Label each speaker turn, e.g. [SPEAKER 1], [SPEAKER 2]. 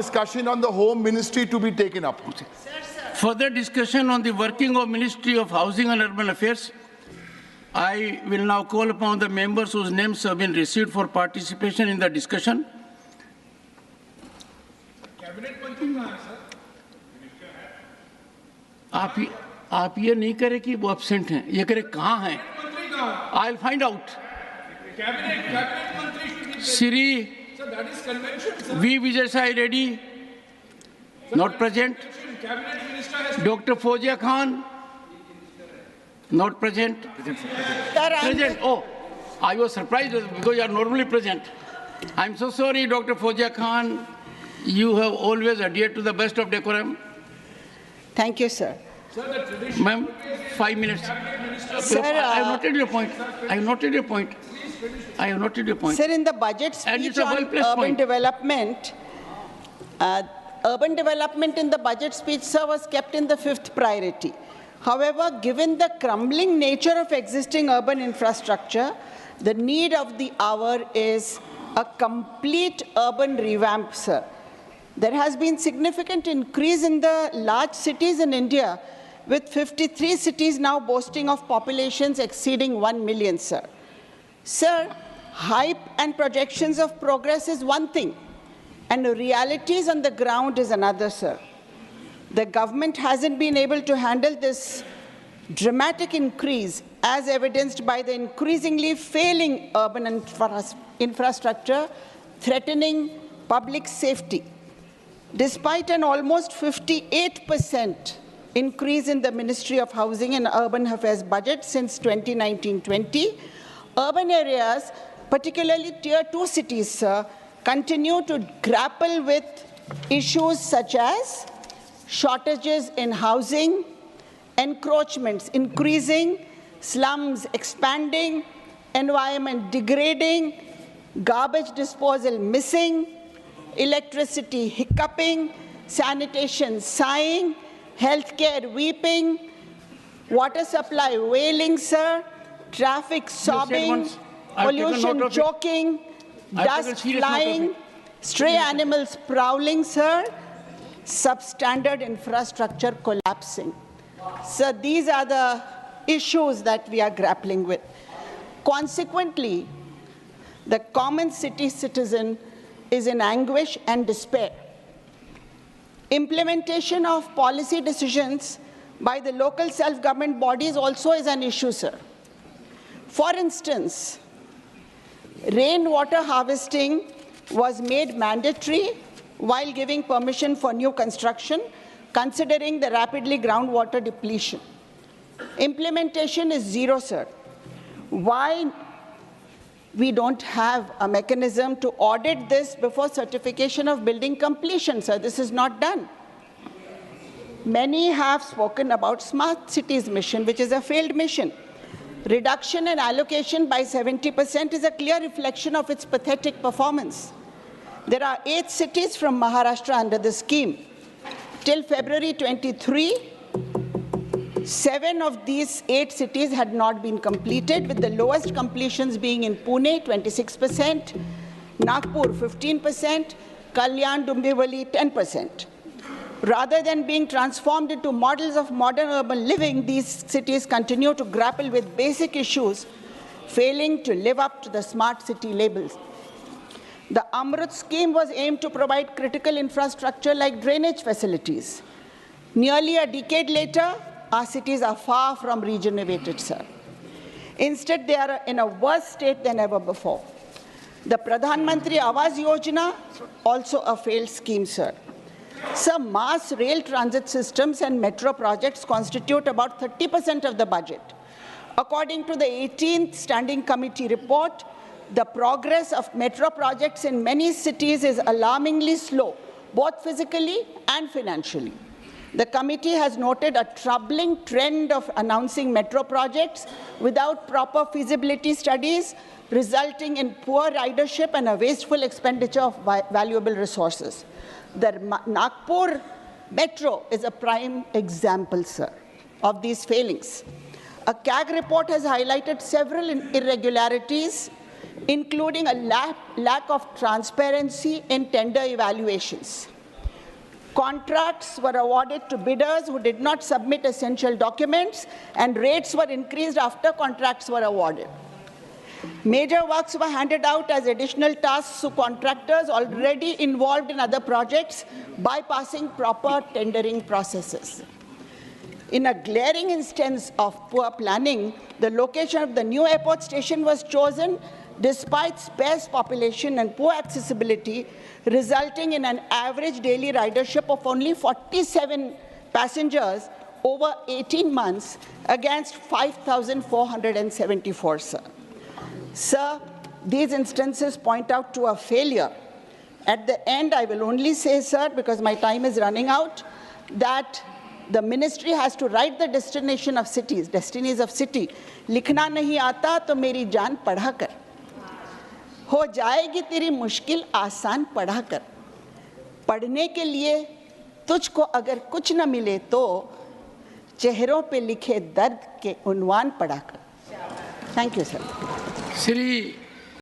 [SPEAKER 1] discussion on the Home Ministry to be taken up.
[SPEAKER 2] Further discussion on the working of Ministry of Housing and Urban Affairs. I will now call upon the members whose names have been received for participation in the discussion. आप ये नहीं करें कि वो absent हैं, ये करें कहाँ हैं? I'll find out. Siri V. Vijay Sai Reddy, not present. Dr. Fozia Khan, not present. Present. Oh, I was surprised because you are normally present. I'm so sorry, Dr. Fozia Khan. You have always adhered to the best of decorum.
[SPEAKER 3] Thank you, sir.
[SPEAKER 2] Ma'am, 5 minutes.
[SPEAKER 3] Sir,
[SPEAKER 2] I have noted your point. I have noted your point. I have noted your point.
[SPEAKER 3] Sir, in the budget speech on urban development, urban development in the budget speech, sir, was kept in the 5th priority. However, given the crumbling nature of existing urban infrastructure, the need of the hour is a complete urban revamp, sir. There has been significant increase in the large cities in India, with 53 cities now boasting of populations exceeding 1 million, sir. Sir, hype and projections of progress is one thing, and realities on the ground is another, sir. The government hasn't been able to handle this dramatic increase, as evidenced by the increasingly failing urban infrastructure, threatening public safety. Despite an almost 58% increase in the Ministry of Housing and Urban Affairs budget since 2019-20, urban areas, particularly Tier 2 cities, sir, continue to grapple with issues such as shortages in housing, encroachments increasing, slums expanding, environment degrading, garbage disposal missing, electricity hiccuping, sanitation sighing, healthcare weeping, water supply wailing, sir, traffic sobbing, pollution choking, dust flying, stray animals prowling, sir, substandard infrastructure collapsing. Sir, these are the issues that we are grappling with. Consequently, the common city citizen is in anguish and despair. Implementation of policy decisions by the local self-government bodies also is an issue, sir. For instance, rainwater harvesting was made mandatory while giving permission for new construction, considering the rapidly groundwater depletion. Implementation is zero, sir. Why we don't have a mechanism to audit this before certification of building completion, sir? This is not done. Many have spoken about Smart Cities mission, which is a failed mission. Reduction in allocation by 70% is a clear reflection of its pathetic performance. There are 8 cities from Maharashtra under the scheme. Till February 23, 7 of these 8 cities had not been completed, with the lowest completions being in Pune, 26%, Nagpur, 15%, Kalyan, Dombivli, 10%. Rather than being transformed into models of modern urban living, these cities continue to grapple with basic issues, failing to live up to the smart city labels. The Amrut scheme was aimed to provide critical infrastructure like drainage facilities. Nearly a decade later, our cities are far from regenerated, sir. Instead, they are in a worse state than ever before. The Pradhan Mantri Awas Yojana, also a failed scheme, sir. Sir, mass rail transit systems and metro projects constitute about 30% of the budget. According to the 18th Standing Committee report, the progress of metro projects in many cities is alarmingly slow, both physically and financially. The committee has noted a troubling trend of announcing metro projects without proper feasibility studies, resulting in poor ridership and a wasteful expenditure of valuable resources. The Nagpur metro is a prime example, sir, of these failings. A CAG report has highlighted several irregularities, including a lack of transparency in tender evaluations. Contracts were awarded to bidders who did not submit essential documents, and rates were increased after contracts were awarded. Major works were handed out as additional tasks to contractors already involved in other projects, bypassing proper tendering processes. In a glaring instance of poor planning, the location of the new airport station was chosen despite sparse population and poor accessibility, resulting in an average daily ridership of only 47 passengers over 18 months against 5,474, sir. Sir, these instances point out to a failure. At the end, I will only say, sir, because my time is running out, that the ministry has to write the destinies of city. लिखना नहीं आता तो मेरी जान पढ़ा कर. हो जाएगी तेरी मुश्किल आसान पढ़ा कर. पढ़ने के लिए तुझको अगर कुछ न मिले तो चेहरों पे लिखे दर्द के उन्वान पढ़ा कर. Thank you, sir.
[SPEAKER 2] Shri